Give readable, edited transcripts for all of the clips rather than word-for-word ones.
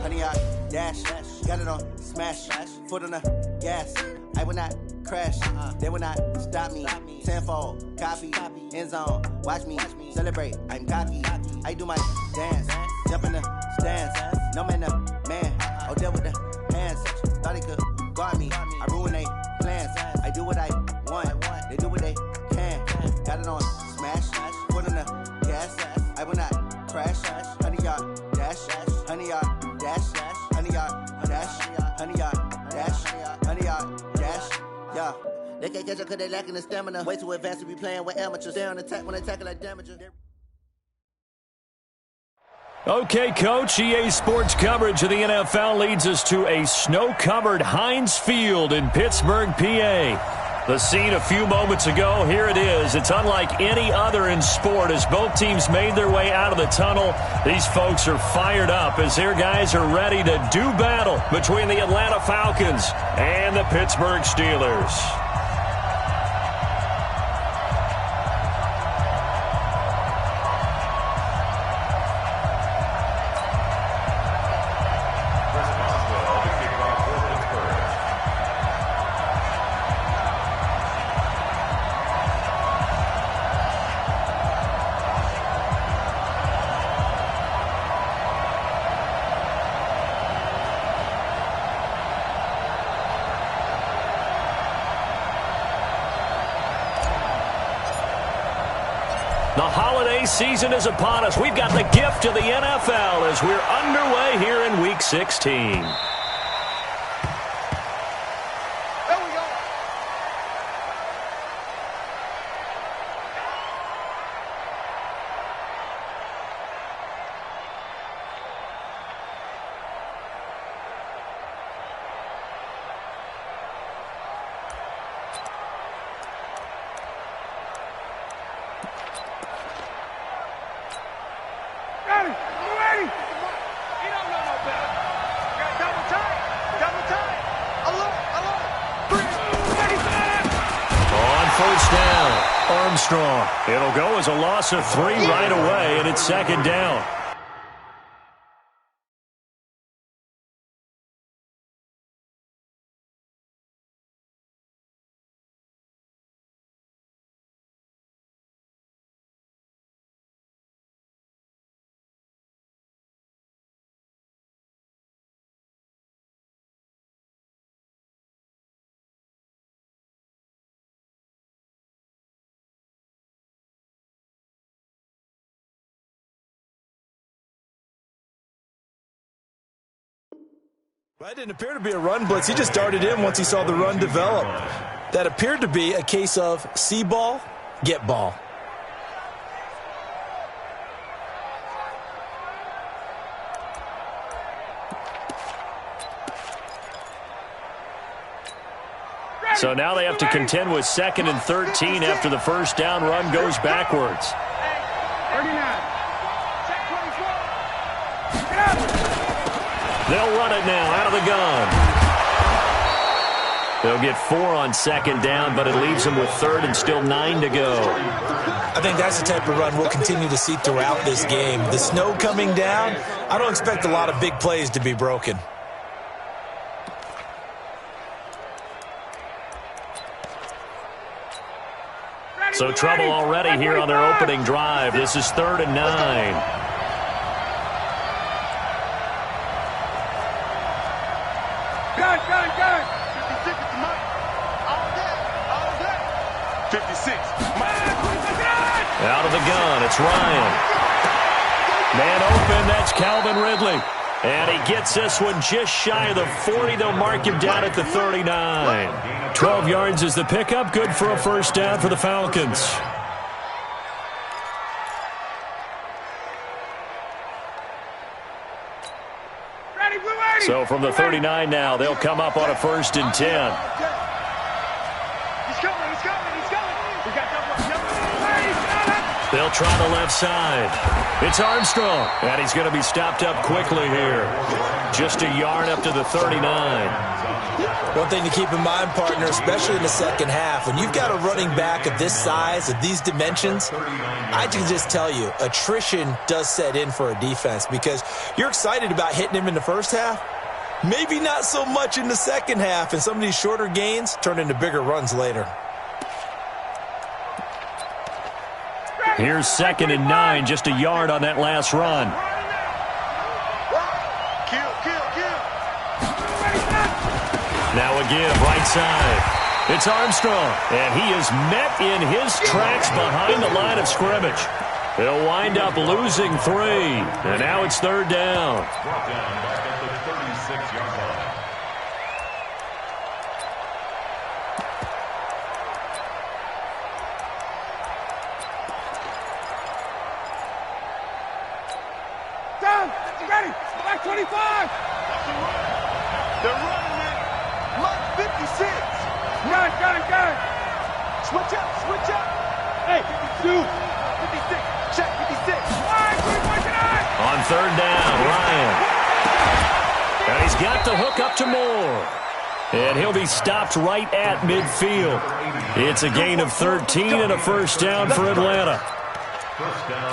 100 yard dash. Got it on smash. Foot on the gas. I will not crash. They will not stop me. Tenfold, copy, end zone. Watch me celebrate. I'm cocky. I do my dance. Jump in the stands. No man, the man. Oh, there with the hands. Thought he could guard me. I ruin they plans. I do what I want. They do what they can. Got it on smash. Foot on the gas. I will not crash. 100 yard dash. 100 yard dash. 100 yard dash. 100 yard dash. 100 yard dash. Yeah. They can't catch up because they lacking the stamina. Way too advanced to be playing with amateurs. They on attack when they tackle like damages. Okay, Coach, EA Sports coverage of the NFL leads us to a snow-covered Heinz Field in Pittsburgh, PA. The scene a few moments ago, here it is. It's unlike any other in sport as both teams made their way out of the tunnel. These folks are fired up as their guys are ready to do battle between the Atlanta Falcons and the Pittsburgh Steelers. The holiday season is upon us. We've got the gift of the NFL as we're underway here in Week 16. First down, Armstrong. It'll go as a loss of 3 right away, and it's second down. That didn't appear to be a run blitz. He just darted in once he saw the run develop. That appeared to be a case of see ball, get ball. So now they have to contend with 2nd and 13 after the first down run goes backwards. 39. They'll run it now out of the gun. They'll get 4 on 2nd down, but it leaves them with 3rd and still 9 to go. I think that's the type of run we'll continue to see throughout this game. The snow coming down, I don't expect a lot of big plays to be broken. So trouble already here on their opening drive. This is 3rd and 9. Gun. 56 is mine. All day. 56. Out of the gun, it's Ryan. Man open, that's Calvin Ridley. And he gets this one just shy of the 40. They'll mark him down at the 39. 12 yards is the pickup. Good for a first down for the Falcons. So from the 39 now, they'll come up on a 1st and 10. They'll try the left side. It's Armstrong, and he's going to be stopped up quickly here. Just a yard up to the 39. One thing to keep in mind, partner, especially in the second half, when you've got a running back of this size, of these dimensions, I can just tell you, attrition does set in for a defense because you're excited about hitting him in the first half. Maybe not so much in the second half, and some of these shorter gains turn into bigger runs later. Here's 2nd and 9, just a yard on that last run. Now a give, right side. It's Armstrong, and he is met in his tracks behind the line of scrimmage. They'll wind up losing 3, and now it's 3rd down. Brought down back at the 36-yard line. Down, ready, back 25. They're running it. Mark 56. Got it. Switch up. Hey, 52. 56. Check 56. On 3rd down, Ryan. And he's got the hook up to Moore. And he'll be stopped right at midfield. It's a gain of 13 and a 1st down for Atlanta.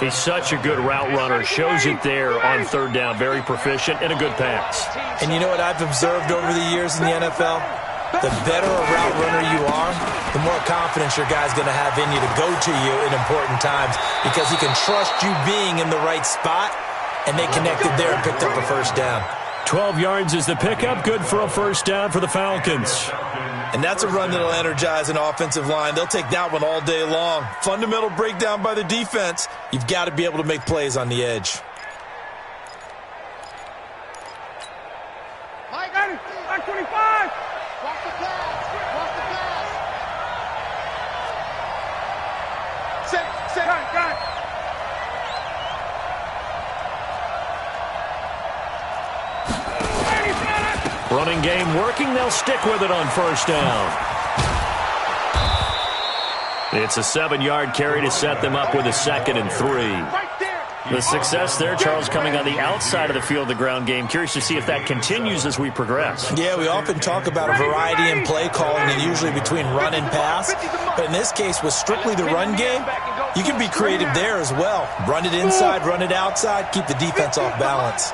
He's such a good route runner. Shows it there on 3rd down. Very proficient and a good pass. And you know what I've observed over the years in the NFL? The better a route runner you are, the more confidence your guy's going to have in you to go to you in important times because he can trust you being in the right spot, and they connected there and picked up a 1st down. 12 yards is the pickup. Good for a 1st down for the Falcons. And that's a run that'll energize an offensive line. They'll take that one all day long. Fundamental breakdown by the defense. You've got to be able to make plays on the edge. I got it. Back 25. Watch the pass. Set. Got it. Running game working. They'll stick with it on 1st down. It's a 7-yard carry to set them up with a 2nd and 3. The success there, Charles, coming on the outside of the field, the ground game. Curious to see if that continues as we progress. Yeah, we often talk about a variety in play calling and usually between run and pass. But in this case, with strictly the run game, you can be creative there as well. Run it inside, run it outside, keep the defense off balance.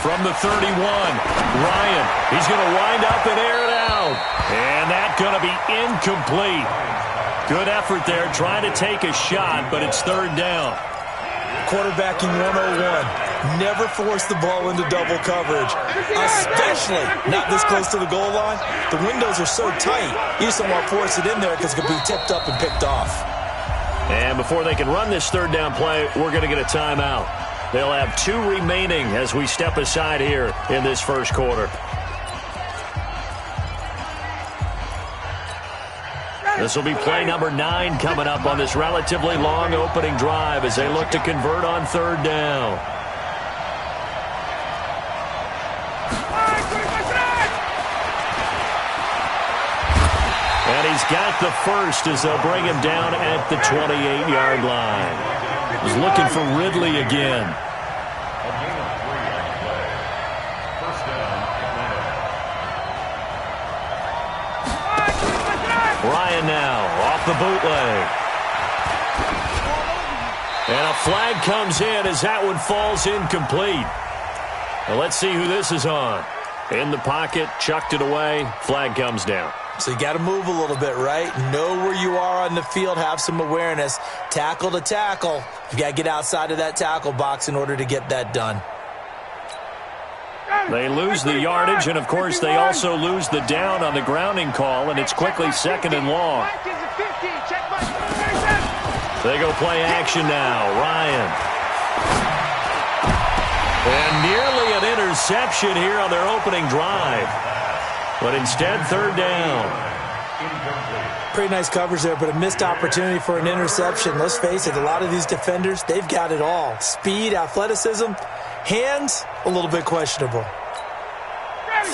From the 31, Ryan, he's going to wind up and air it out. And that's going to be incomplete. Good effort there, trying to take a shot, but it's 3rd down. Quarterbacking 101. Never force the ball into double coverage, especially not this close to the goal line. The windows are so tight, you just don't want to force it in there because it could be tipped up and picked off. And before they can run this 3rd down play, we're going to get a timeout. They'll have 2 remaining as we step aside here in this 1st quarter. This will be play number 9 coming up on this relatively long opening drive as they look to convert on 3rd down. And he's got the 1st as they'll bring him down at the 28-yard line. He's looking for Ridley again. Ryan now off the bootleg. And a flag comes in as that one falls incomplete. Now let's see who this is on. In the pocket, chucked it away, flag comes down. So you got to move a little bit, right? Know where you are on the field, have some awareness. Tackle to tackle. You got to get outside of that tackle box in order to get that done. They lose the yardage, and of course they also lose the down on the grounding call, and it's quickly 2nd and long. They go play action now. Ryan. And nearly an interception here on their opening drive. But instead, 3rd down. Pretty nice coverage there, but a missed opportunity for an interception. Let's face it, a lot of these defenders, they've got it all. Speed, athleticism, hands, a little bit questionable.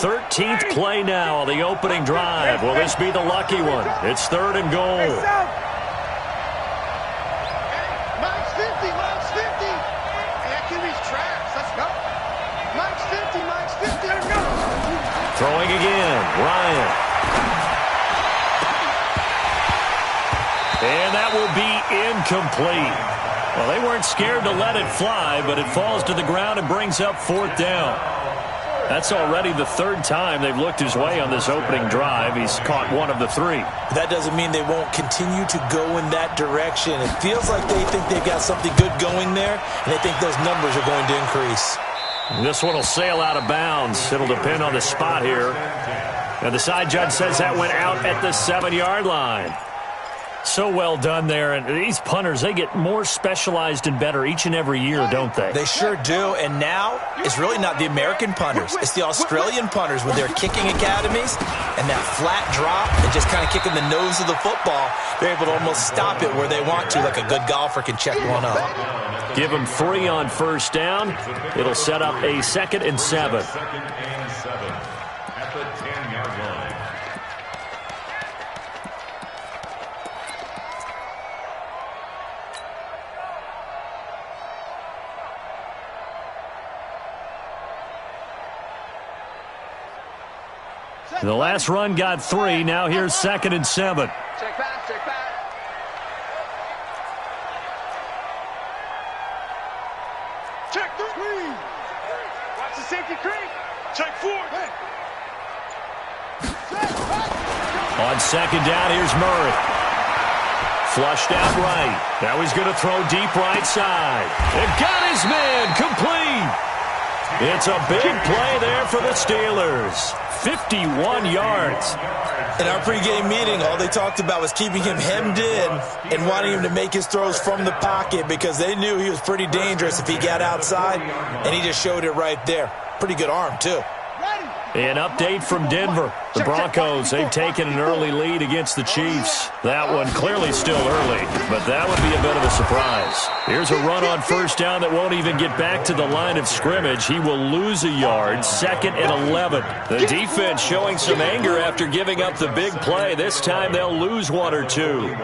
13th play now on the opening drive. Will this be the lucky one? It's 3rd and goal. Throwing again, Ryan. And that will be incomplete. Well, they weren't scared to let it fly, but it falls to the ground and brings up 4th down. That's already the 3rd time they've looked his way on this opening drive. He's caught 1 of the 3. That doesn't mean they won't continue to go in that direction. It feels like they think they've got something good going there, and they think those numbers are going to increase. This one will sail out of bounds. It'll depend on the spot here. And the side judge says that went out at the 7-yard line. So well done there. And these punters, they get more specialized and better each and every year, don't they? They sure do. And now it's really not the American punters. It's the Australian punters with their kicking academies and that flat drop and just kind of kicking the nose of the football. They're able to almost stop it where they want to, like a good golfer can check one up. Give them 3 on 1st down. It'll set up a 2nd and 7. At the 10-yard line. The last run got 3. Now here's 2nd and 7. Check back, check back. Check 3. Watch the safety creep. Check 4. On 2nd down, here's Murray. Flushed out right. Now he's going to throw deep right side. It got his man complete. It's a big play there for the Steelers. 51 yards. In our pregame meeting, all they talked about was keeping him hemmed in and wanting him to make his throws from the pocket because they knew he was pretty dangerous if he got outside, and he just showed it right there. Pretty good arm, too. An update from Denver. The Broncos, they've taken an early lead against the Chiefs. That one clearly still early, but that would be a bit of a surprise. Here's a run on 1st down that won't even get back to the line of scrimmage. He will lose a yard, 2nd and 11. The defense showing some anger after giving up the big play. This time they'll lose 1 or 2.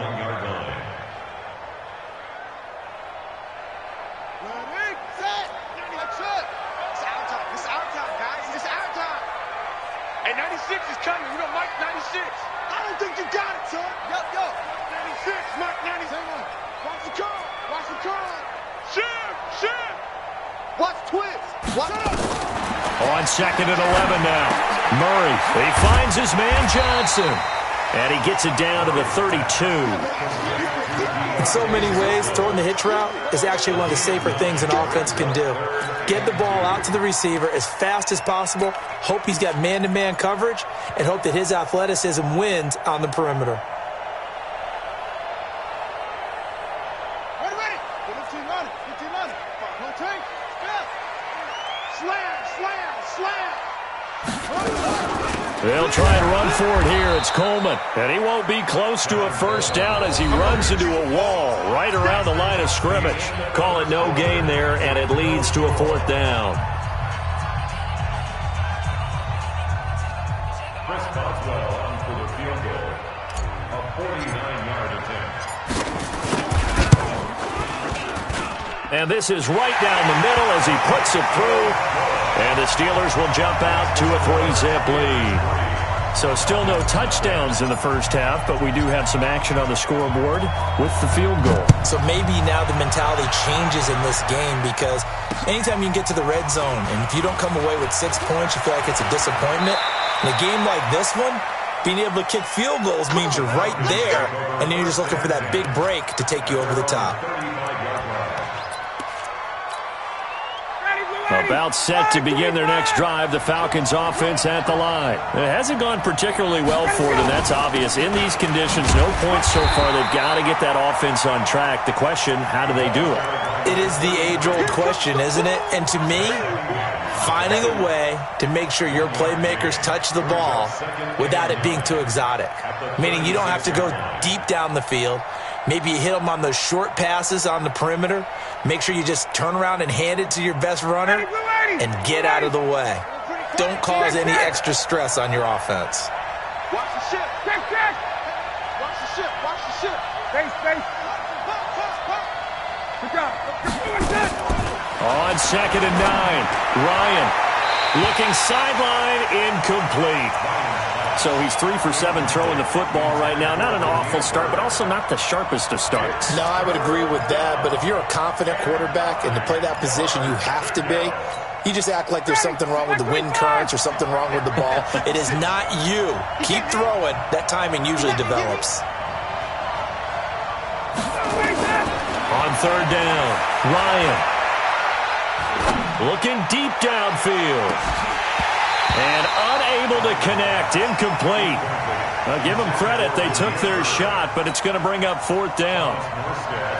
On 2nd and 11 now. Murray, he finds his man Johnson. And he gets it down to the 32. In so many ways, throwing the hitch route is actually one of the safer things an offense can do. Get the ball out to the receiver as fast as possible, hope he's got man-to-man coverage, and hope that his athleticism wins on the perimeter. They'll try and run for it here. It's Coleman. And he won't be close to a 1st down as he runs into a wall right around the line of scrimmage. Call it no gain there, and it leads to a 4th down. Chris Boswell on for the field goal. A 49-yard attempt. And this is right down the middle as he puts it through. And the Steelers will jump out to a 3-zip lead. So still no touchdowns in the 1st half, but we do have some action on the scoreboard with the field goal. So maybe now the mentality changes in this game because anytime you can get to the red zone, and if you don't come away with 6 points, you feel like it's a disappointment. In a game like this one, being able to kick field goals means you're right there, and then you're just looking for that big break to take you over the top. About set to begin their next drive, the Falcons offense at the line. It hasn't gone particularly well for them, that's obvious. In these conditions, no points so far. They've got to get that offense on track. The question, how do they do it? It is the age-old question, isn't it? And to me, finding a way to make sure your playmakers touch the ball without it being too exotic. Meaning you don't have to go deep down the field. Maybe you hit them on those short passes on the perimeter. Make sure you just turn around and hand it to your best runner and get out of the way. Don't cause any extra stress on your offense. Watch the ship. Check, check. Watch the ship. Watch the ship. Face, face. Good job. On 2nd and 9, Ryan Looking sideline, incomplete. So he's 3 for 7 throwing the football right now. Not an awful start, but also not the sharpest of starts. No, I would agree with that. But if you're a confident quarterback and to play that position, you have to be. You just act like there's something wrong with the wind currents or something wrong with the ball. It is not you. Keep throwing. That timing usually develops. On third down, Ryan. Looking deep downfield. And unable to connect. Incomplete. Now give them credit. They took their shot, but it's going to bring up fourth down.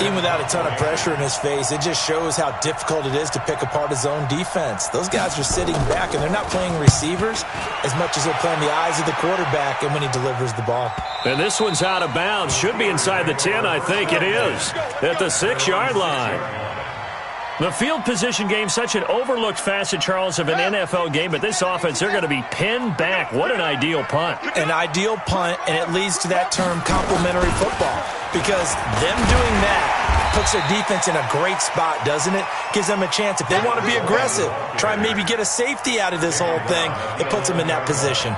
Even without a ton of pressure in his face, it just shows how difficult it is to pick apart his own defense. Those guys are sitting back, and they're not playing receivers as much as they're playing the eyes of the quarterback and when he delivers the ball. And this one's out of bounds. Should be inside the 10, I think it is. At the 6-yard line. The field position game, such an overlooked facet, Charles, of an NFL game, but this offense, they're going to be pinned back. What an ideal punt. An ideal punt, and it leads to that term complementary football, because them doing that puts their defense in a great spot, doesn't it? Gives them a chance. If they want to be aggressive, try and maybe get a safety out of this whole thing, it puts them in that position.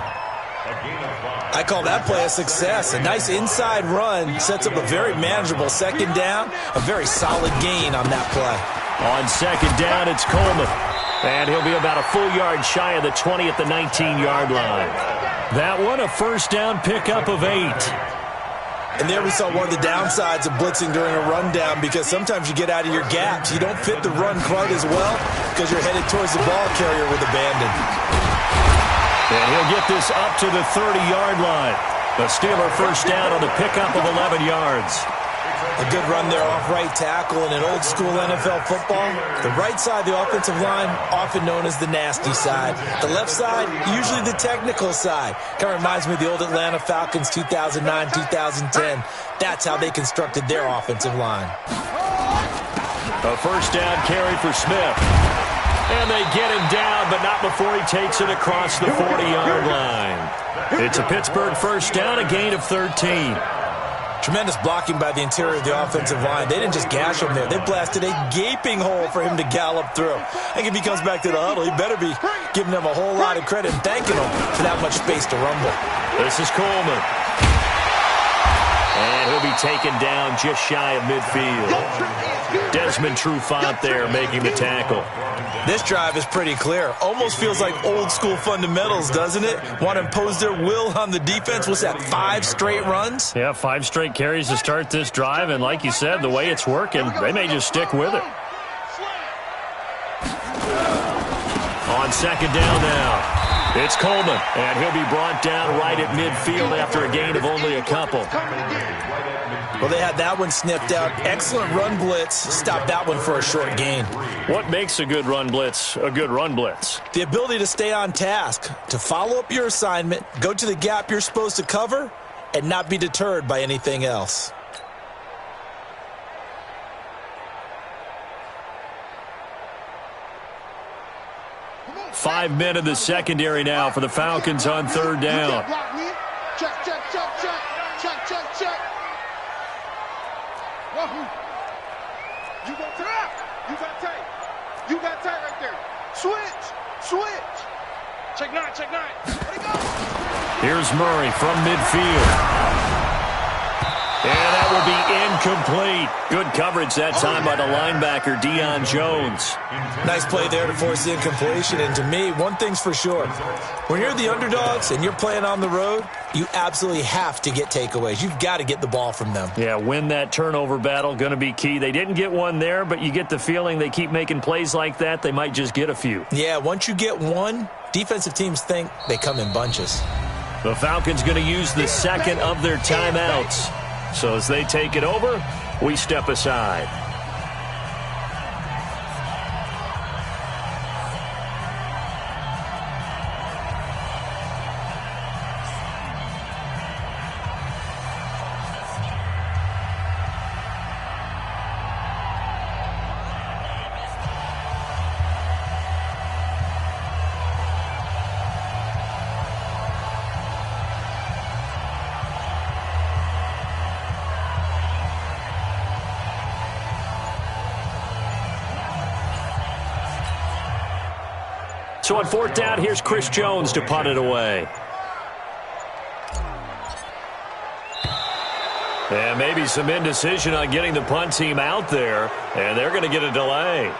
I call that play a success. A nice inside run sets up a very manageable second down, a very solid gain on that play. On second down, it's Coleman. And he'll be about a full yard shy of the 20 at the 19-yard line. That one, a first down pickup of 8. And there we saw one of the downsides of blitzing during a rundown, because sometimes you get out of your gaps. You don't fit the run quite as well because you're headed towards the ball carrier with abandon. And he'll get this up to the 30-yard line. The Steeler first down on the pickup of 11 yards. A good run there off right tackle in an old-school NFL football. The right side of the offensive line, often known as the nasty side. The left side, usually the technical side. Kind of reminds me of the old Atlanta Falcons 2009-2010. That's how they constructed their offensive line. A first down carry for Smith. And they get him down, but not before he takes it across the 40-yard line. It's a Pittsburgh first down, a gain of 13. Tremendous blocking by the interior of the offensive line. They didn't just gash him there. They blasted a gaping hole for him to gallop through. I think if he comes back to the huddle, he better be giving them a whole lot of credit and thanking them for that much space to rumble. This is Coleman. And he'll be taken down just shy of midfield. Desmond Trufant there making the tackle. This drive is pretty clear. Almost feels like old-school fundamentals, doesn't it? Want to impose their will on the defense. What's that, 5 straight runs? Yeah, 5 straight carries to start this drive. And like you said, the way it's working, they may just stick with it. On second down now, it's Coleman. And he'll be brought down right at midfield after a gain of only a couple. Well, they had that one sniffed out. Excellent run blitz. Stopped that one for a short gain. What makes a good run blitz a good run blitz? The ability to stay on task, to follow up your assignment, go to the gap you're supposed to cover, and not be deterred by anything else. Five men in the secondary now for the Falcons on third down. Check, check, check, check. Check, check, check. You got tight. You got tight. You got tight right there. Switch. Switch. Check 9. Check 9. Let it go. Here's Murray from midfield. And that will be incomplete. Good coverage that time by the linebacker, Deion Jones. Nice play there to force the incompletion. And to me, one thing's for sure. When you're the underdogs and you're playing on the road, you absolutely have to get takeaways. You've got to get the ball from them. Yeah, win that turnover battle, going to be key. They didn't get one there, but you get the feeling they keep making plays like that, they might just get a few. Yeah, once you get one, defensive teams think they come in bunches. The Falcons going to use the second of their timeouts. So as they take it over, we step aside. So on 4th down, here's Chris Jones to punt it away. And maybe some indecision on getting the punt team out there, and they're going to get a delay.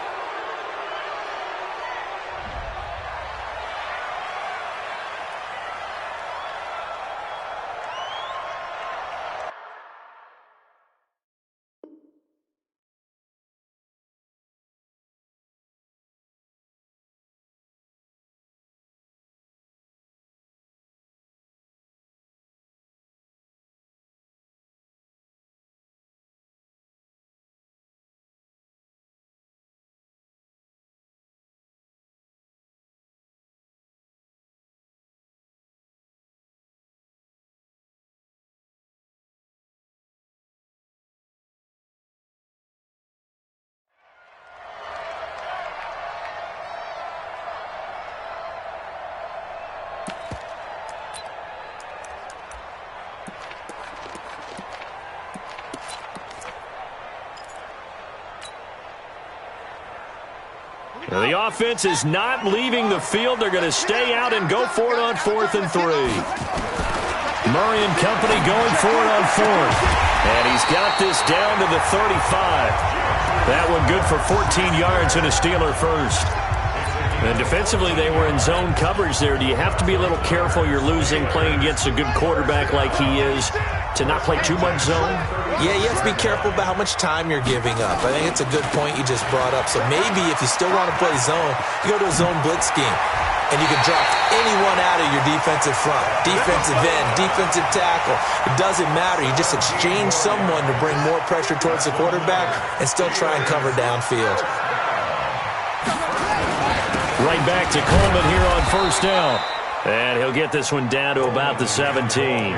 The offense is not leaving the field. They're going to stay out and go for it on 4th and 3. Murray and company going for it on 4th. And he's got this down to the 35. That one good for 14 yards and a Steeler first. And defensively, they were in zone coverage there. Do you have to be a little careful? You're losing playing against a good quarterback like he is to not play too much zone? Yeah, you have to be careful about how much time you're giving up. I think it's a good point you just brought up. So maybe if you still want to play zone, you go to a zone blitz scheme. And you can drop anyone out of your defensive front, defensive end, defensive tackle. It doesn't matter. You just exchange someone to bring more pressure towards the quarterback and still try and cover downfield. Right back to Coleman here on 1st down. And he'll get this one down to about the 17.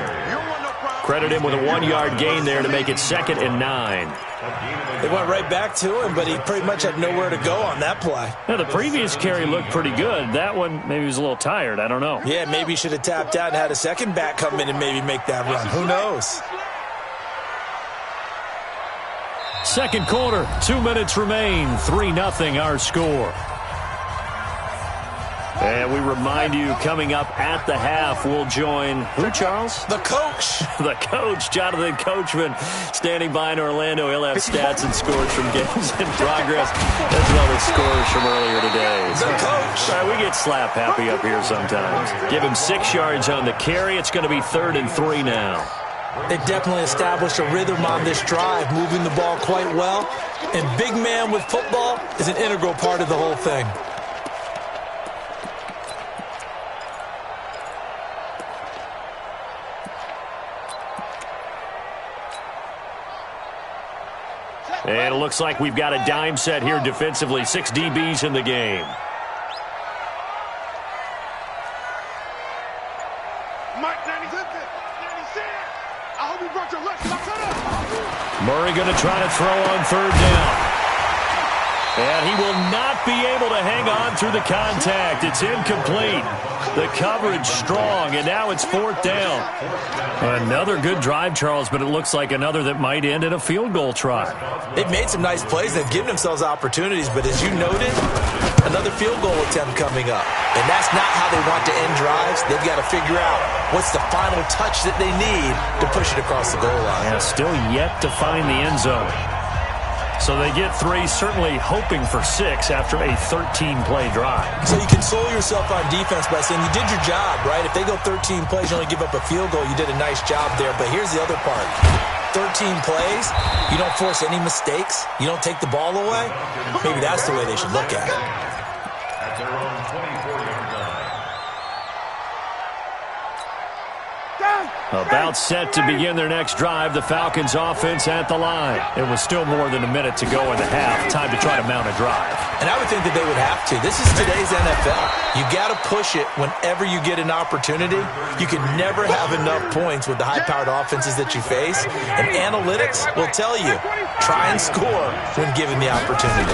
Credit him with a 1-yard gain there to make it 2nd and 9. They went right back to him, but he pretty much had nowhere to go on that play. Now, the previous carry looked pretty good. That one, maybe he was a little tired. I don't know. Yeah, maybe he should have tapped out and had a second back come in and maybe make that run. Who knows? 2nd quarter, 2 minutes remain. 3-0 our score. And we remind you, coming up at the half, we'll join who, Charles? The coach. The coach, Jonathan Coachman, standing by in Orlando. He'll have stats and scores from games in progress, as well as scores from earlier today. The coach. All right, we get slap happy up here sometimes. Give him 6 yards on the carry. It's going to be 3rd and 3 now. They definitely established a rhythm on this drive, moving the ball quite well. And big man with football is an integral part of the whole thing. And it looks like we've got a dime set here defensively. 6 DBs in the game. Murray going to try to throw on 3rd down. And he will not be able to hang on through the contact. It's incomplete. The coverage strong, and now it's 4th down. Another good drive, Charles, but it looks like another that might end in a field goal try. They've made some nice plays. They've given themselves opportunities, but as you noted, another field goal attempt coming up. And that's not how they want to end drives. They've got to figure out what's the final touch that they need to push it across the goal line. Yeah, still yet to find the end zone. So they get 3, certainly hoping for 6 after a 13-play drive. So you console yourself on defense by saying you did your job, right? If they go 13 plays, you only give up a field goal, you did a nice job there. But here's the other part. 13 plays, you don't force any mistakes, you don't take the ball away. Maybe that's the way they should look at it. At their own 24-yard line. About set to begin their next drive, the Falcons offense at the line. It was still more than a minute to go in the half. Time to try to mount a drive. And I would think that they would have to. This is today's NFL. You got to push it whenever you get an opportunity. You can never have enough points with the high-powered offenses that you face. And analytics will tell you, try and score when given the opportunity.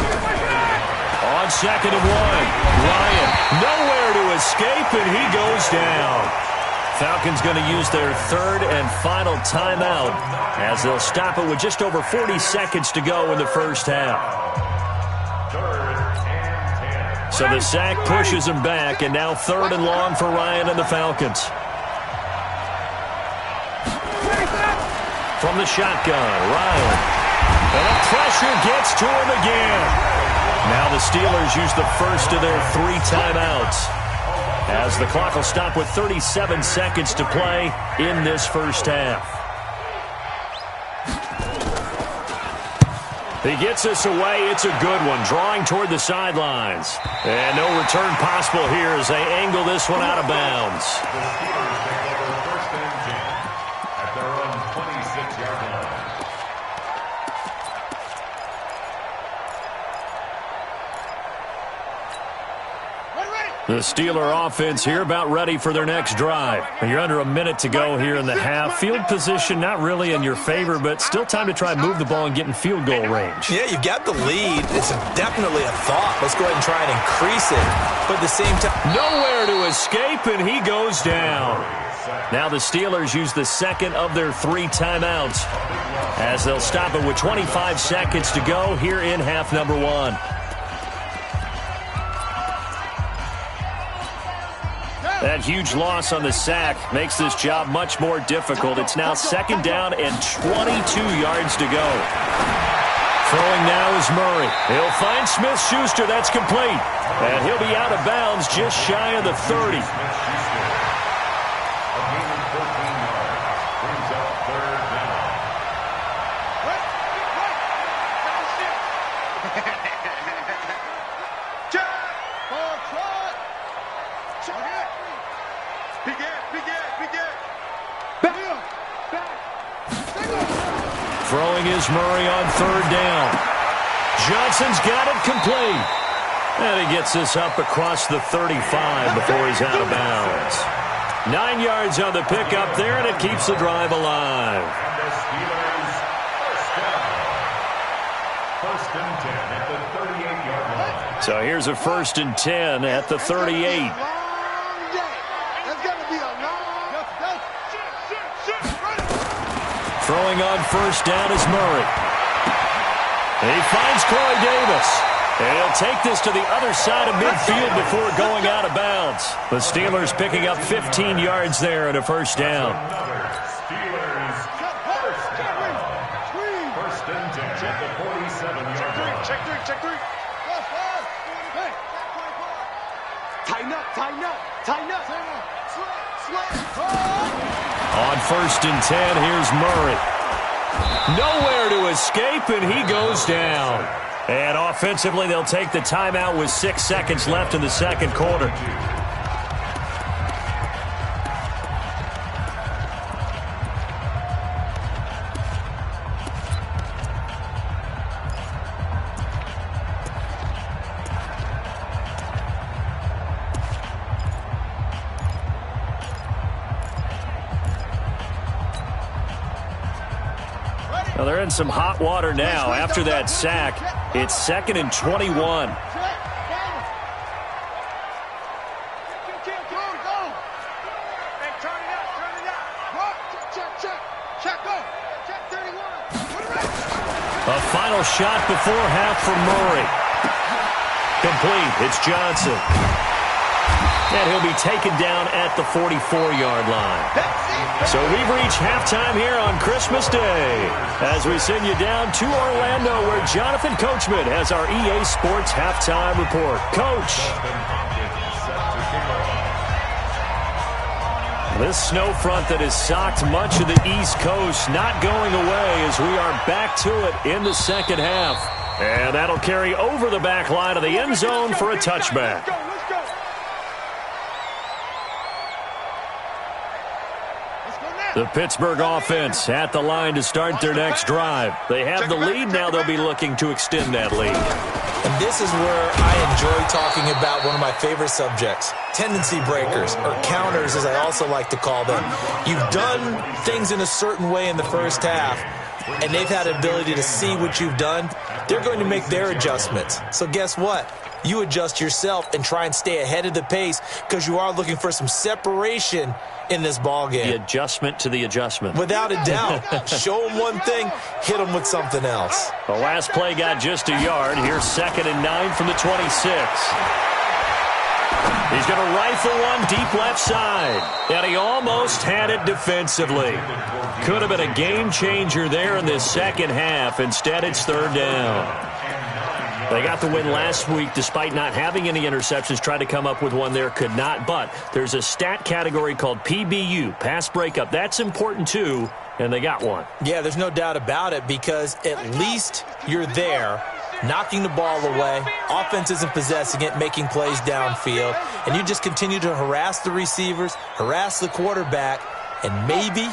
On 2nd and 1, Ryan nowhere to escape, and he goes down. Falcons going to use their 3rd and final timeout as they'll stop it with just over 40 seconds to go in the first half. So the sack pushes him back, and now 3rd and long for Ryan and the Falcons. From the shotgun, Ryan. And the pressure gets to him again. Now the Steelers use the first of their 3 timeouts, as the clock will stop with 37 seconds to play in this first half. He gets us away. It's a good one, drawing toward the sidelines. And no return possible here as they angle this one out of bounds. The Steelers take over 1st and 10 at their own 26-yard line. The Steeler offense here about ready for their next drive. You're under a minute to go here in the half. Field position not really in your favor, but still time to try and move the ball and get in field goal range. Yeah, you've got the lead. It's definitely a thought. Let's go ahead and try and increase it. But at the same time, nowhere to escape, and he goes down. Now the Steelers use the second of their 3 timeouts, as they'll stop it with 25 seconds to go here in half number 1. That huge loss on the sack makes this job much more difficult. It's now 2nd down and 22 yards to go. Throwing now is Murray. He'll find Smith-Schuster. That's complete. And he'll be out of bounds just shy of the 30. Throwing is Murray on 3rd down. Johnson's got it complete. And he gets this up across the 35 before he's out of bounds. 9 yards on the pickup there, and it keeps the drive alive. And the Steelers first down. 1st and 10 at the 38-yard line. So here's a 1st and 10 at the 38. Throwing on 1st down is Murray. And he finds Corey Davis. And he'll take this to the other side of midfield before going out of bounds. The Steelers picking up 15 yards there at a 1st down. Steelers first down. 1st and 10 at the 47-yard line. Check three. Tighten up. On 1st and 10, here's Murray. Nowhere to escape, and he goes down. And offensively, they'll take the timeout with 6 seconds left in the 2nd quarter. Well, they're in some hot water now. After that sack, it's 2nd and 21. A final shot before half for Murray. Complete. It's Johnson. And he'll be taken down at the 44-yard line. So we've reached halftime here on Christmas Day as we send you down to Orlando, where Jonathan Coachman has our EA Sports Halftime Report. Coach. This snow front that has socked much of the East Coast not going away as we are back to it in the 2nd half. And that'll carry over the back line of the end zone for a touchback. The Pittsburgh offense at the line to start their next drive. They have the lead. Now they'll be looking to extend that lead. and this is where I enjoy talking about one of my favorite subjects, tendency breakers, or counters as I also like to call them. You've done things in a certain way in the first half, and they've had the ability to see what you've done. They're going to make their adjustments. So guess what? You adjust yourself and try and stay ahead of the pace because you are looking for some separation in this ball game. The adjustment to the adjustment. Without a doubt. Show them one thing, hit them with something else. The last play got just a yard. Here's 2nd and 9 from the 26. He's going to rifle one deep left side. And he almost had it defensively. Could have been a game changer there in this second half. Instead, it's third down. They got the win last week despite not having any interceptions. Tried to come up with one there, could not. But there's a stat category called PBU, pass breakup. That's important too, and they got one. Yeah, there's no doubt about it because at least you're there, knocking the ball away. Offense isn't possessing it, making plays downfield. And you just continue to harass the receivers, harass the quarterback, and maybe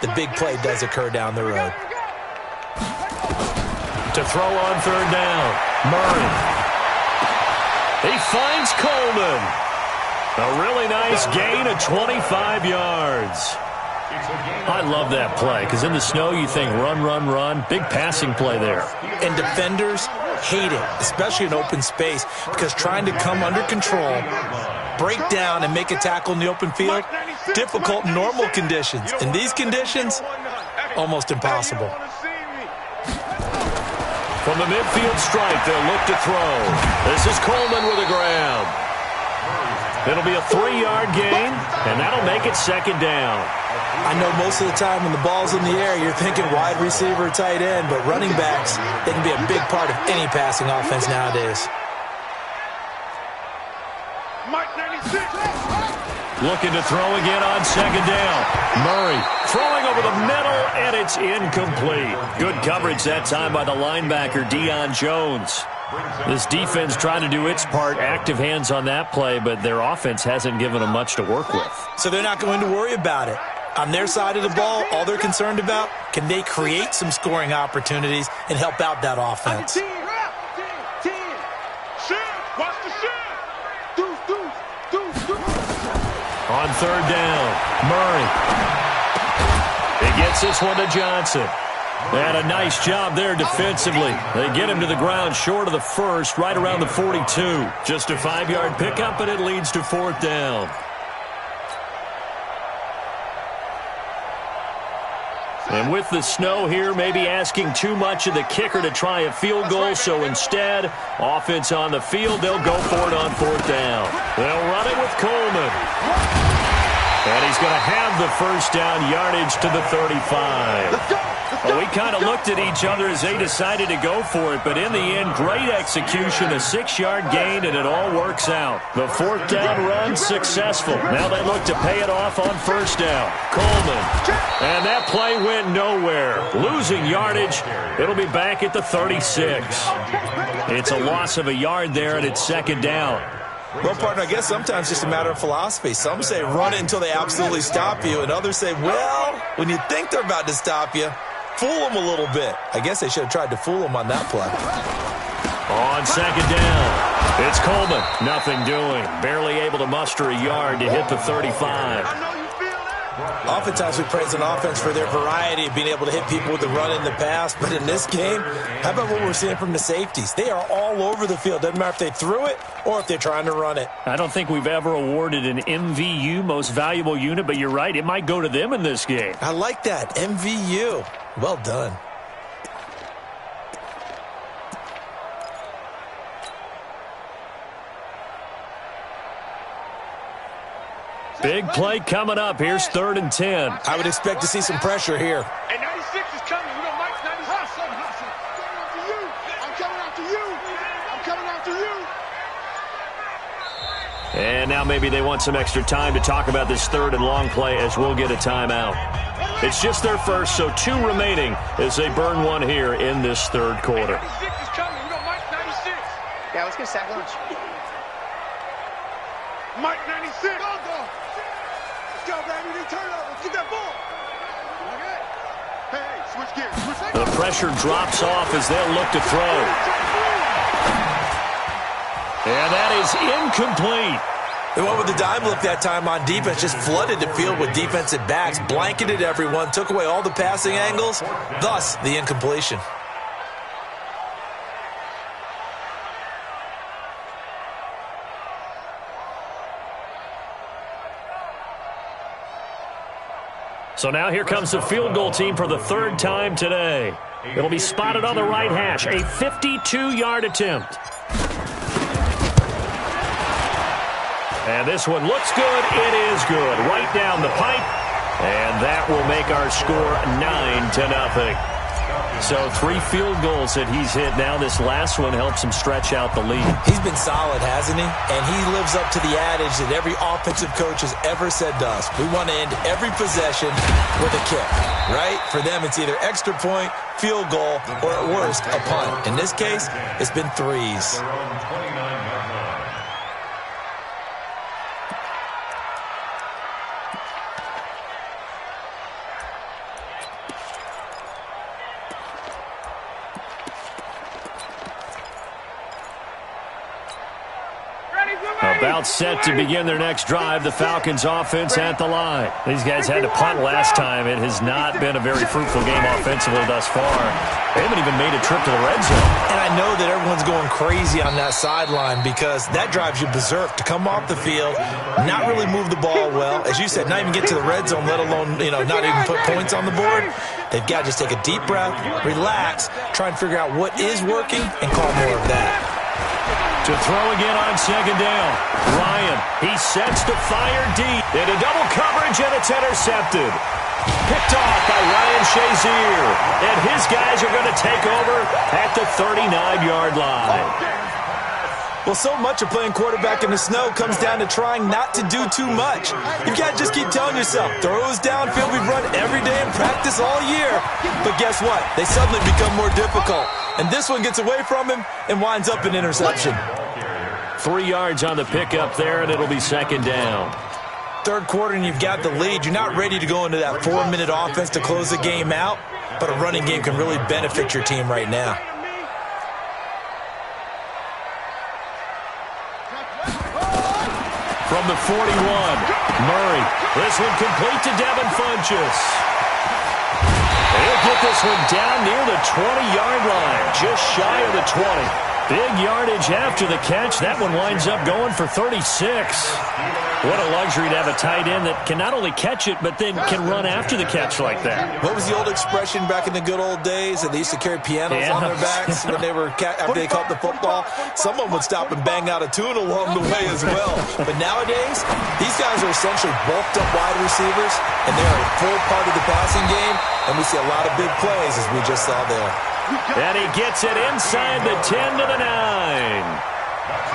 the big play does occur down the road. To throw on third down, Murray. He finds Coleman. A really nice gain of 25 yards. I love that play because in the snow you think run, run, run. Big passing play there. And defenders hate it, especially in open space, because trying to come under control, break down, and make a tackle in the open field, difficult in normal conditions. In these conditions, almost impossible. From the midfield strike, they'll look to throw. This is Coleman with a grab. It'll be a 3-yard gain, and that'll make it second down. I know most of the time when the ball's in the air, you're thinking wide receiver, tight end, but running backs, they can be a big part of any passing offense nowadays. Mike 96. Looking to throw again on second down. Murray throwing over the middle, and it's incomplete. Good coverage that time by the linebacker, Deion Jones. This defense trying to do its part, active hands on that play, but their offense hasn't given them much to work with. So they're not going to worry about it. On their side of the ball, all they're concerned about, can they create some scoring opportunities and help out that offense? On third down, Murray. He gets this one to Johnson. And a nice job there defensively. They get him to the ground short of the first, right around the 42. Just a 5-yard pickup, and it leads to fourth down. And with the snow here, maybe asking too much of the kicker to try a field goal. So instead, offense on the field, they'll go for it on fourth down. They'll run it with Coleman. And he's going to have the first down yardage to the 35. Well, we kind of looked at each other as they decided to go for it, but in the end, great execution, a 6-yard gain, and it all works out. The fourth down run successful. Now they look to pay it off on first down. Coleman. And that play went nowhere. Losing yardage. It'll be back at the 36. It's a loss of a yard there, and it's second down. Well, partner, I guess sometimes it's just a matter of philosophy. Some say run it until they absolutely stop you, and others say, well, when you think they're about to stop you, fool them a little bit. I guess they should have tried to fool them on that play. On second down, it's Coleman. Nothing doing. Barely able to muster a yard to hit the 35. Oftentimes we praise an offense for their variety of being able to hit people with the run in the pass. But in this game, how about what we're seeing from the safeties? They are all over the field. Doesn't matter if they threw it or if they're trying to run it. I don't think we've ever awarded an MVU, most valuable unit, but you're right. It might go to them in this game. I like that. MVU. Well done. Big play coming up. Here's 3rd and 10. I would expect to see some pressure here. And 96 is coming. You know, Mike's 96. I'm coming after you. I'm coming after you. And now maybe they want some extra time to talk about this 3rd and long play as we'll get a timeout. It's just their first, so 2 remaining as they burn one here in this 3rd quarter. 96 is coming. You know, Mike's 96. Yeah, let's get a sack lunch. Mike 96. Go, baby. They turn over. Get that ball. Okay. Hey, switch gears. The pressure drops off as they'll look to throw. And that is incomplete. They went with the dime look that time on defense, just flooded the field with defensive backs, blanketed everyone, took away all the passing angles, thus the incompletion. So now here comes the field goal team for the 3rd time today. It'll be spotted on the right hash, a 52-yard attempt. And this one looks good. It is good. Right down the pipe. And that will make our score 9-0. So 3 field goals that he's hit now. This last one helps him stretch out the lead. He's been solid, hasn't he? And he lives up to the adage that every offensive coach has ever said to us. We want to end every possession with a kick, right? For them, it's either extra point, field goal, or at worst, a punt. In this case, it's been threes. About set to begin their next drive, the Falcons offense at the line. These guys had to punt last time. It has not been a very fruitful game offensively thus far. They haven't even made a trip to the red zone. And I know that everyone's going crazy on that sideline because that drives you berserk to come off the field, not really move the ball well. As you said, not even get to the red zone, let alone, not even put points on the board. They've got to just take a deep breath, relax, try and figure out what is working, and call more of that. To throw again on second down. Ryan, he sets to fire deep. Into double coverage, and it's intercepted. Picked off by Ryan Shazier. And his guys are going to take over at the 39-yard line. Well, so much of playing quarterback in the snow comes down to trying not to do too much. You've got to just keep telling yourself, throws downfield we've run every day in practice all year. But guess what? They suddenly become more difficult. And this one gets away from him and winds up an interception. 3 yards on the pickup there, and it'll be second down. Third quarter, and you've got the lead. You're not ready to go into that 4-minute offense to close the game out, but a running game can really benefit your team right now. From the 41, Murray. This one complete to Devin Funchess. He'll get this one down near the 20-yard line, just shy of the 20. Big yardage after the catch. That one winds up going for 36. What a luxury to have a tight end that can not only catch it, but then can run after the catch like that. What was the old expression back in the good old days that they used to carry pianos on their backs when they were after they caught the football? Someone would stop and bang out a tune along the way as well. But nowadays, these guys are essentially bulked up wide receivers, and they're a full part of the passing game, and we see a lot of big plays as we just saw there. And he gets it inside the 10 to the 9.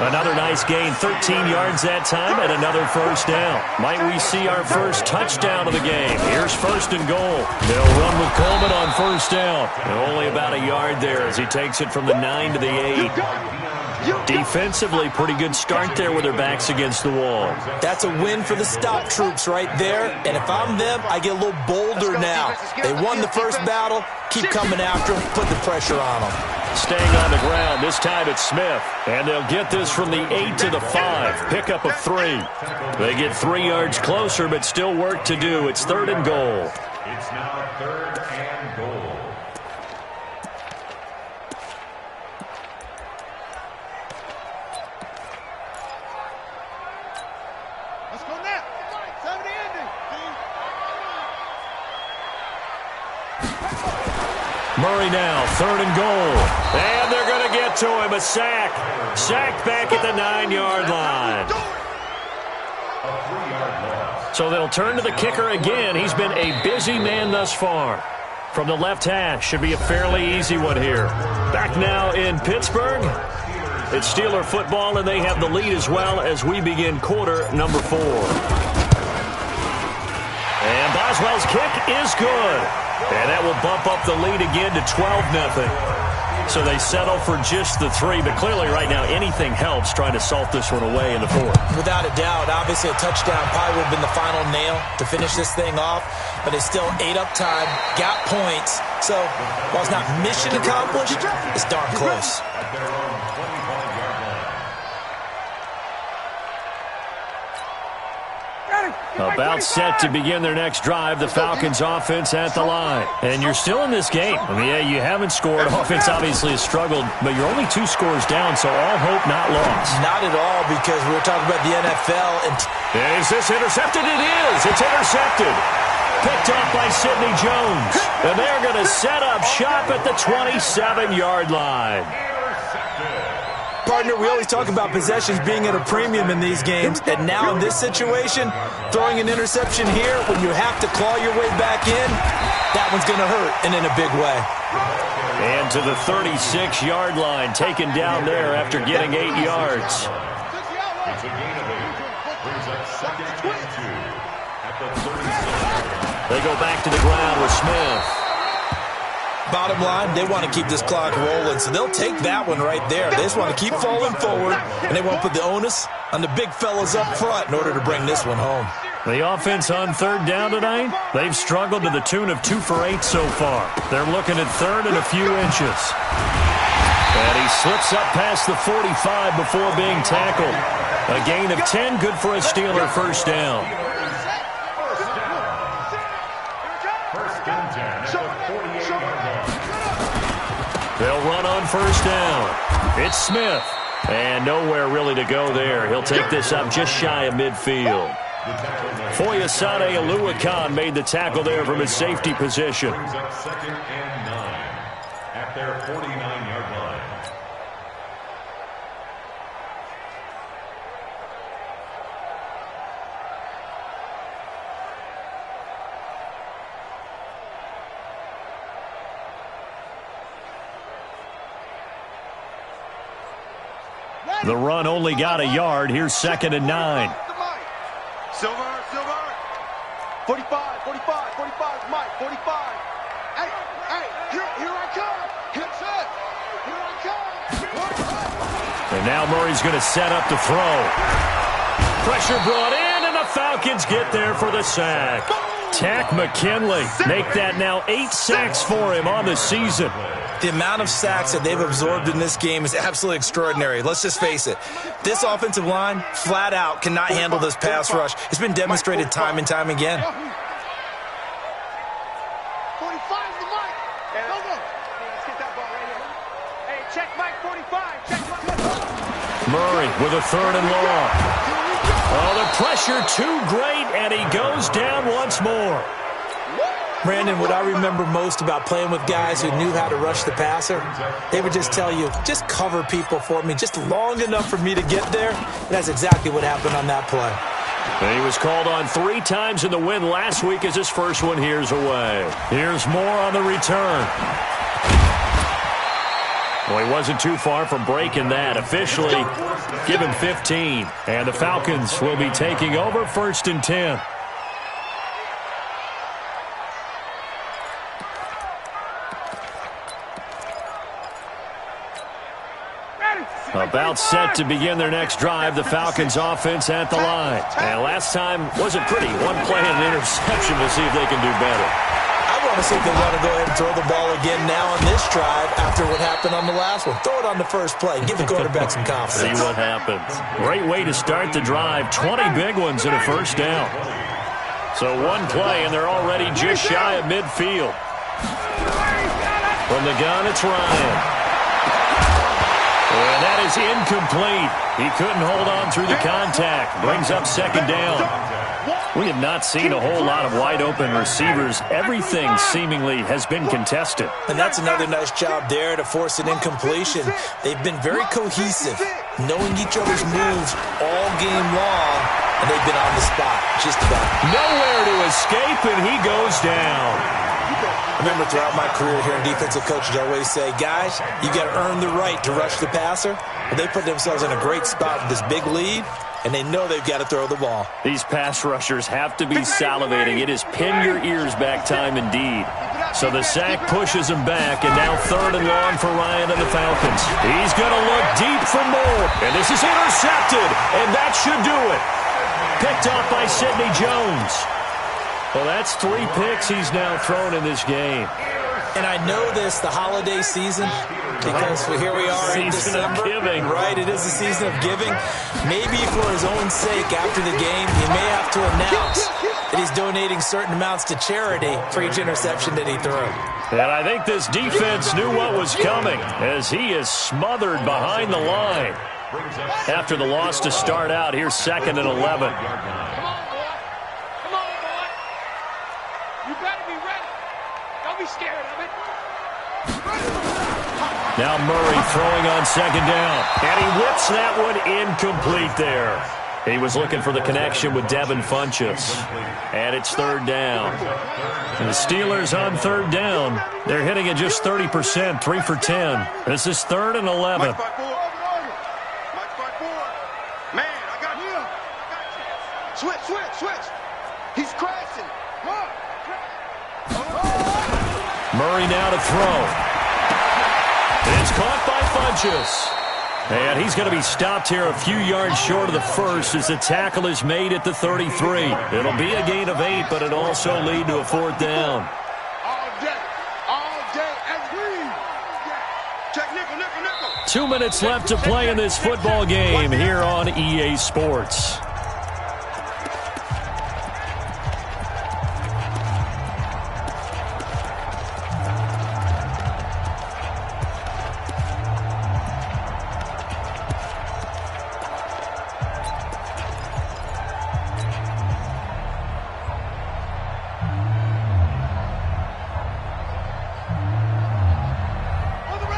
Another nice gain, 13 yards that time, and another first down. Might we see our first touchdown of the game? Here's first and goal. They'll run with Coleman on first down. And only about a yard there as he takes it from the 9 to the 8. Defensively, pretty good start there with their backs against the wall. That's a win for the stop troops right there. And if I'm them, I get a little bolder now. They won the first battle. Keep coming after them. Put the pressure on them. Staying on the ground, this time it's Smith. And they'll get this from the 8 to the 5. Pickup of 3. They get 3 yards closer, but still work to do. It's third and goal. It's now third and goal. Let's go now. 70 ending. Murray now, third and goal. And they're going to get to him. A sack. Sacked back at the 9-yard line. So they'll turn to the kicker again. He's been a busy man thus far. From the left hash, should be a fairly easy one here. Back now in Pittsburgh. It's Steeler football, and they have the lead as well as we begin quarter number 4. And Boswell's kick is good. And that will bump up the lead again to 12-0. So they settle for just the 3, but clearly right now anything helps trying to salt this one away in the 4th. Without a doubt, obviously a touchdown probably would have been the final nail to finish this thing off, but it's still ate up time, got points. So while it's not mission accomplished, it's darn close. About set to begin their next drive, the Falcons offense at the line. And you're still in this game. I mean, yeah, you haven't scored. Offense obviously has struggled, but you're only 2 scores down, so all hope not lost. Not at all, because we were talking about the NFL. Is this intercepted? It is. It's intercepted. Picked up by Sidney Jones. And they're going to set up shop at the 27-yard line. Partner, we always talk about possessions being at a premium in these games, and now in this situation, throwing an interception here when you have to claw your way back in, that one's going to hurt, and in a big way. And to the 36-yard line, taken down there after getting 8 yards. It's a gain of 8. Brings up second and 2 at the 36. They go back to the ground with Smith. Bottom line, they want to keep this clock rolling, so they'll take that one right there. They just want to keep falling forward, and they won't put the onus on the big fellas up front in order to bring this one home. The offense on third down tonight, they've struggled to the tune of 2 for 8 so far. They're looking at third and a few inches. And he slips up past the 45 before being tackled. A gain of 10, good for a Steeler first down. First and 10 at the 48-yard line. They'll run on first down. It's Smith. And nowhere really to go there. He'll take this up just shy of midfield. Foyesade Oluwakan made the tackle there from his safety position. Brings up second and 9 at their 49-yard line. The run only got a yard. Here's second and 9. Silver. 45, 45, Mike, 45. Hey, here I come. Hits it. Here I come. And now Murray's going to set up to throw. Pressure brought in, and the Falcons get there for the sack. Tack McKinley make that now 8 sacks for him on the season. The amount of sacks that they've absorbed in this game is absolutely extraordinary. Let's just face it. This offensive line, flat out, cannot handle this pass rush. It's been demonstrated time and time again. 45 the Mike. Go. Let's get that ball right here. Hey, check Mike 45. Check Mike. Murray with a third and long. Oh, the pressure too great, and he goes down once more. Brandon, what I remember most about playing with guys who knew how to rush the passer, they would just tell you, just cover people for me just long enough for me to get there. And that's exactly what happened on that play. He was called on 3 times in the win last week as his first one here's away. Here's more on the return. Well, he wasn't too far from breaking that. Officially, give him 15. And the Falcons will be taking over first and 10. About set to begin their next drive, the Falcons offense at the line. And last time wasn't pretty. One play and an interception. We'll see if they can do better. I want to see if they want to go ahead and throw the ball again now on this drive after what happened on the last one. Throw it on the first play. Give the quarterback some confidence. See what happens. Great way to start the drive. 20 big ones and a first down. So one play, and they're already just shy of midfield. From the gun, it's Ryan. And that is incomplete. He couldn't hold on through the contact. Brings up second down. We have not seen a whole lot of wide-open receivers. Everything seemingly has been contested. And that's another nice job there to force an incompletion. They've been very cohesive, knowing each other's moves all game long, and they've been on the spot just about. Nowhere to escape, and he goes down. I remember throughout my career here in defensive coaches, I always say, guys, you got to earn the right to rush the passer. But they put themselves in a great spot with this big lead, and they know they've got to throw the ball. These pass rushers have to be salivating. It is pin your ears back time indeed. So the sack pushes him back, and now third and long for Ryan and the Falcons. He's going to look deep for more, and this is intercepted, and that should do it. Picked off by Sidney Jones. Well, that's 3 picks he's now thrown in this game. And I know this, the holiday season, because here we are in December. Season of giving. Right, it is the season of giving. Maybe for his own sake after the game, he may have to announce that he's donating certain amounts to charity for each interception that he threw. And I think this defense knew what was coming as he is smothered behind the line. After the loss to start out, here's second and 11. You better be ready. Don't be scared of it. Now Murray throwing on second down. And he whips that one incomplete there. He was looking for the connection with Devin Funchess. And it's third down. And the Steelers on third down. They're hitting at just 30%, 3 for 10. This is 3rd and 11. Man, I got him. Switch. He's crashing. Murray now to throw. It's caught by Funchess. And he's going to be stopped here a few yards short of the first as the tackle is made at the 33. It'll be a gain of 8, but it'll also lead to a 4th down. All day, and green. Check nickel. 2 minutes left to play in this football game here on EA Sports.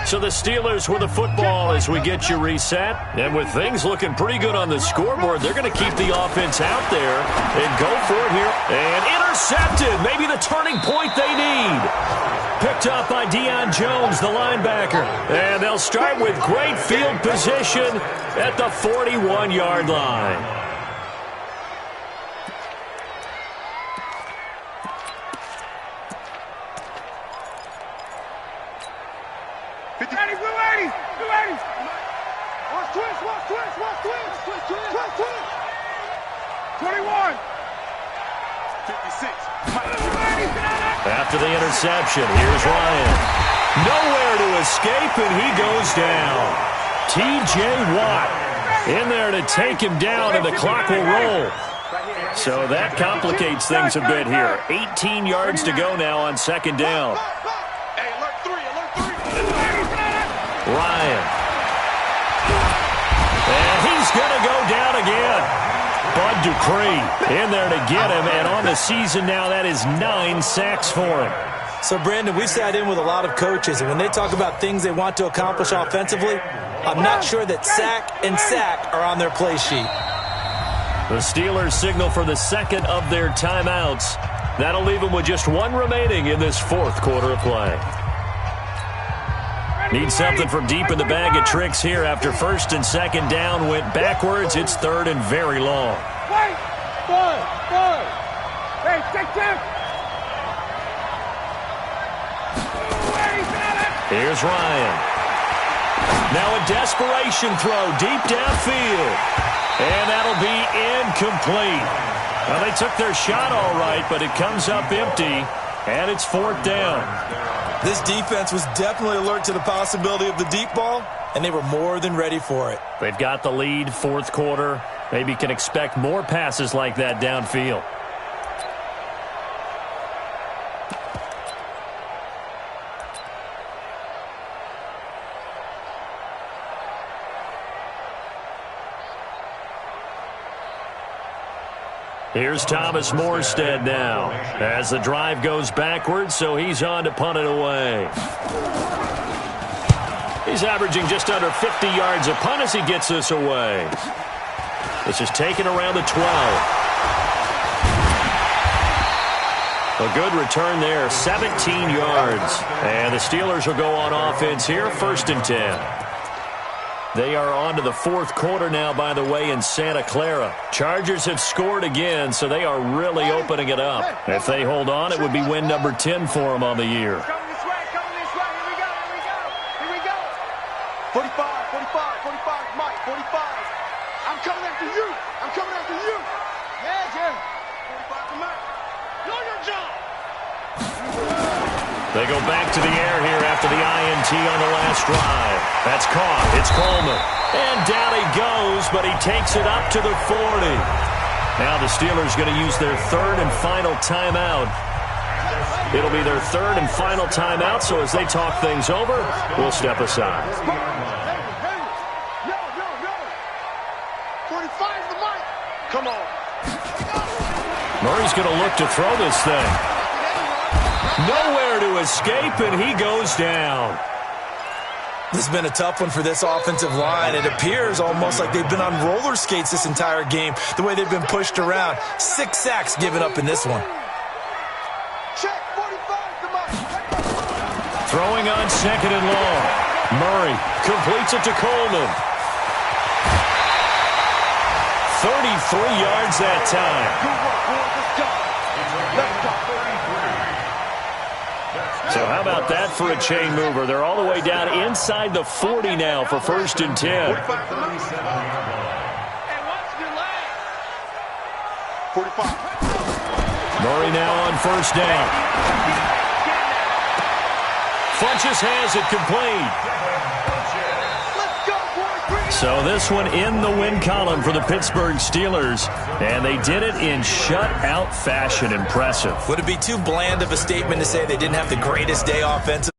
So the Steelers with the football as we get you reset. And with things looking pretty good on the scoreboard, they're going to keep the offense out there and go for it here. And intercepted. Maybe the turning point they need. Picked up by Deion Jones, the linebacker. And they'll start with great field position at the 41-yard line. Watch twist. 21. 56. After the interception, here's Ryan. Nowhere to escape, and he goes down. T.J. Watt in there to take him down, and the clock will roll. So that complicates things a bit here. 18 yards to go now on second down. Hey, alert 3. Ryan. And he's going to go down again. Bud Dupree in there to get him, and on the season now, that is 9 sacks for him. So, Brandon, we sat in with a lot of coaches, and when they talk about things they want to accomplish offensively, I'm not sure that sack and sack are on their play sheet. The Steelers signal for the second of their timeouts. That'll leave them with just one remaining in this fourth quarter of play. Need something from deep in the bag of tricks here after first and second down went backwards. It's third and very long. Bud. Hey, take that. Here's Ryan. Now a desperation throw deep downfield. And that'll be incomplete. Well, they took their shot all right, but it comes up empty, and it's fourth down. This defense was definitely alert to the possibility of the deep ball, and they were more than ready for it. They've got the lead, fourth quarter. Maybe can expect more passes like that downfield. Here's Thomas Morstead now as the drive goes backwards, so he's on to punt it away. He's averaging just under 50 yards a punt as he gets this away. This is taken around the 12. A good return there, 17 yards. And the Steelers will go on offense here, first and 10. They are on to the fourth quarter now, by the way, in Santa Clara. Chargers have scored again, so they are really opening it up. If they hold on, it would be win number 10 for them on the year. Coming this way. Here we go. 45, Mike, 45. I'm coming after you. Yeah. 45 to Mike. Know your job. They go back to the air here after the INT on the last drive. That's caught. It's Coleman. And down he goes, but he takes it up to the 40. Now the Steelers going to use their third and final timeout. It'll be their third and final timeout, so as they talk things over, we'll step aside. 45 to Mike. Come on. Murray's going to look to throw this thing. Nowhere to escape, and he goes down. This has been a tough one for this offensive line. It appears almost like they've been on roller skates this entire game, the way they've been pushed around. 6 sacks given up in this one. Check 45 to Throwing on 2nd and long. Murray completes it to Coleman. 33 yards that time. So how about that for a chain mover? They're all the way down inside the 40 now for 1st and 10. 45. Murray now on 1st down. Funches has it complete. So this one in the win column for the Pittsburgh Steelers, and they did it in shutout fashion. Impressive. Would it be too bland of a statement to say they didn't have the greatest day offensively?